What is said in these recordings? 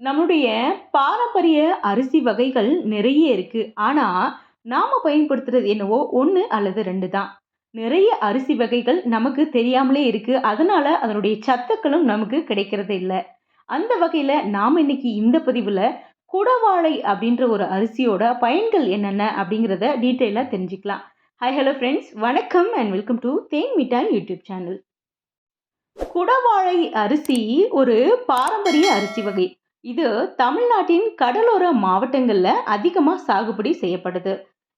நம்முடைய பாரம்பரிய அரிசி வகைகள் நிறைய இருக்கு. ஆனா, நாம பயன்படுத்துறது என்னவோ 1 அல்லது 2 தான். நிறைய அரிசி வகைகள் நமக்கு தெரியாமலே இருக்கு. அதனால அதனுடைய சத்துக்களும் நமக்கு கிடைக்கிறது இல்ல. அந்த வகையில நாம இன்னைக்கு இந்த பதிவுல குடவாழை அப்படின்ற ஒரு அரிசியோட பயன்கள் என்னென்ன அப்படிங்கிறத டீட்டெயிலா தெரிஞ்சுக்கலாம். ஹாய் ஹலோ ஃப்ரெண்ட்ஸ், வணக்கம் அண்ட் வெல்கம் டு தேன் மிட்டாய் யூடியூப் சேனல். குடவாழை அரிசி ஒரு பாரம்பரிய அரிசி வகை. இது தமிழ்நாட்டின் கடலோர மாவட்டங்கள்ல அதிகமா சாகுபடி செய்யப்படுது.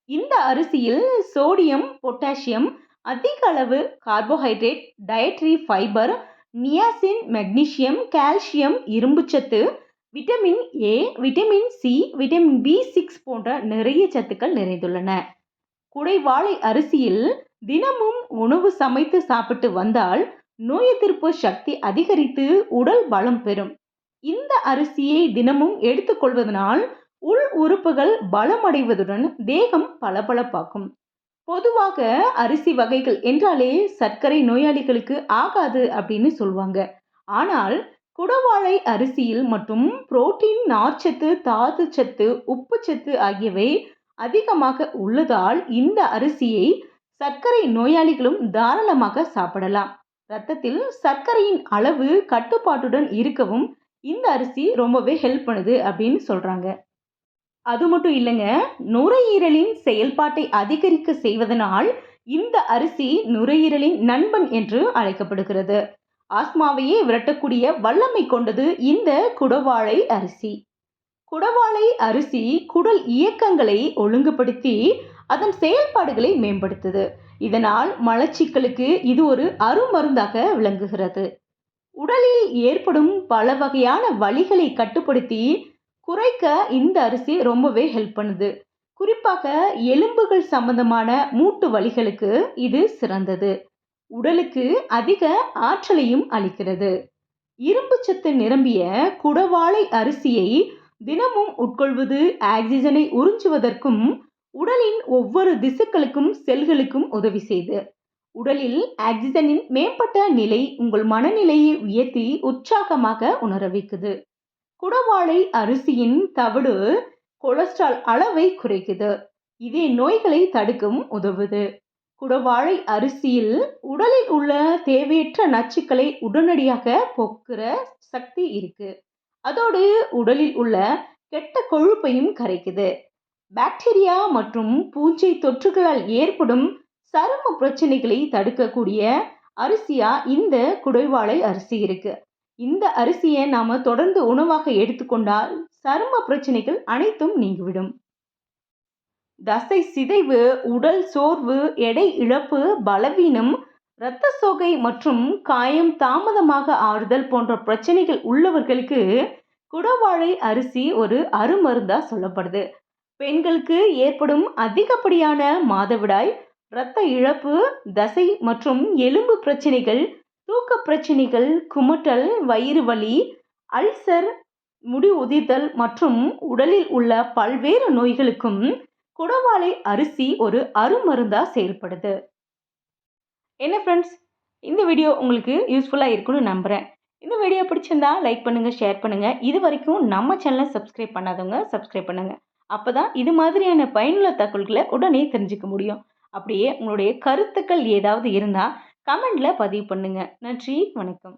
இந்த அரிசியில் சோடியம், பொட்டாசியம், அதிக அளவு carbohydrate, dietary fibre, niacin, magnesium, calcium, இரும்புச்சத்து, vitamin A, vitamin C, vitamin பி6 போன்ற நிறைய சத்துக்கள் நிறைந்துள்ளன. குடைவாழை அரிசியில் தினமும் உணவு சமைத்து சாப்பிட்டு வந்தால் நோய் எதிர்ப்பு சக்தி அதிகரித்து உடல் பலம் பெறும். இந்த அரிசியை தினமும் எடுத்துக்கொள்வதனால் உள் உறுப்புகள் பலமடைவதுடன் தேகம் பளபளப்பாக்கும். பொதுவாக அரிசி வகைகள் என்றாலே சர்க்கரை நோயாளிகளுக்கு ஆகாது அப்படின்னு சொல்லுவாங்க. ஆனால் குடவாழை அரிசியில் மற்றும் புரோட்டீன், நார்ச்சத்து, தாதுச்சத்து, உப்புச்சத்து ஆகியவை அதிகமாக உள்ளதால் இந்த அரிசியை சர்க்கரை நோயாளிகளும் தாராளமாக சாப்பிடலாம். ரத்தத்தில் சர்க்கரையின் அளவு கட்டுப்பாட்டுடன் இருக்கவும் இந்த அரிசி ரொம்பவே ஹெல்ப் பண்ணுது அப்படின்னு சொல்றாங்க. அது மட்டும் இல்லைங்க, நுரையீரலின் செயல்பாட்டை அதிகரிக்க செய்வதனால் இந்த அரிசி நுரையீரலின் நண்பன் என்று அழைக்கப்படுகிறது. ஆஸ்மாவையே விரட்டக்கூடிய வல்லமை கொண்டது இந்த குடவாழை அரிசி. குடவாழை அரிசி குடல் இயக்கங்களை ஒழுங்குபடுத்தி அதன் செயல்பாடுகளை மேம்படுத்துது. இதனால் மலச்சிக்கலுக்கு இது ஒரு அருமருந்தாக விளங்குகிறது. உடலில் ஏற்படும் பல வகையான வலிகளை கட்டுப்படுத்தி குறைக்க இந்த அரிசி ரொம்பவே ஹெல்ப் பண்ணுது. குறிப்பாக எலும்புகள் சம்பந்தமான மூட்டு வலிகளுக்கு இது சிறந்தது. உடலுக்கு அதிக ஆற்றலையும் அளிக்கிறது. இரும்பு சத்து நிரம்பிய குடவாழை அரிசியை தினமும் உட்கொள்வது ஆக்சிஜனை உறிஞ்சுவதற்கும் உடலின் ஒவ்வொரு திசுக்களுக்கும் செல்களுக்கும் உதவி செய்து உடலில் ஆக்சிஜனின் மேம்பட்ட நிலை உங்கள் மனநிலையை உயர்த்தி உற்சாகமாக உணர வைக்குது. குடவாழை அரிசியின் தவிடு கொலஸ்ட்ரால் அளவை குறைக்குது. இதே நோய்களை தடுக்கவும் உதவுது. குடவாழை அரிசியில் உடலில் உள்ள தேவையற்ற நச்சுக்களை உடனடியாக போக்குற சக்தி இருக்கு. அதோடு உடலில் உள்ள கெட்ட கொழுப்பையும் கரைக்குது. பாக்டீரியா மற்றும் பூஞ்சை தொற்றுகளால் ஏற்படும் சரும பிரச்சனைகளை தடுக்கக்கூடிய அரிசியா இந்த குடைவாழை அரிசி இருக்கு. இந்த அரிசியை நாம தொடர்ந்து உணவாக எடுத்துக்கொண்டால் சரும பிரச்சனைகள் அனைத்தும் நீங்கிவிடும். தசை சிதைவு, உடல் சோர்வு, எடை இழப்பு, பலவீனம், இரத்த சோகை மற்றும் காயம் தாமதமாக ஆறுதல் போன்ற பிரச்சனைகள் உள்ளவர்களுக்கு குடவாழை அரிசி ஒரு அருமருந்தா சொல்லப்படுது. பெண்களுக்கு ஏற்படும் அதிகப்படியான மாதவிடாய், இரத்த இழப்பு, தசை மற்றும் எலும்பு பிரச்சனைகள், தூக்க பிரச்சனைகள், குமட்டல், வயிறு வலி, அல்சர், முடி உதிர்தல் மற்றும் உடலில் உள்ள பல்வேறு நோய்களுக்கும் குடவாழை அரிசி ஒரு அருமருந்தா செயல்படுது. என்ன ஃப்ரெண்ட்ஸ், இந்த வீடியோ உங்களுக்கு யூஸ்ஃபுல்லாக இருக்குன்னு நம்புகிறேன். இந்த வீடியோ பிடிச்சிருந்தா லைக் பண்ணுங்கள், ஷேர் பண்ணுங்கள். இது வரைக்கும் நம்ம சேனலை சப்ஸ்கிரைப் பண்ணாதவங்க சப்ஸ்கிரைப் பண்ணுங்கள். அப்போ தான் இது மாதிரியான பயனுள்ள தகவல்களை உடனே தெரிஞ்சுக்க முடியும். அப்படியே உங்களுடைய கருத்துக்கள் ஏதாவது இருந்தால் கமெண்டில் பதிவு பண்ணுங்கள். நன்றி, வணக்கம்.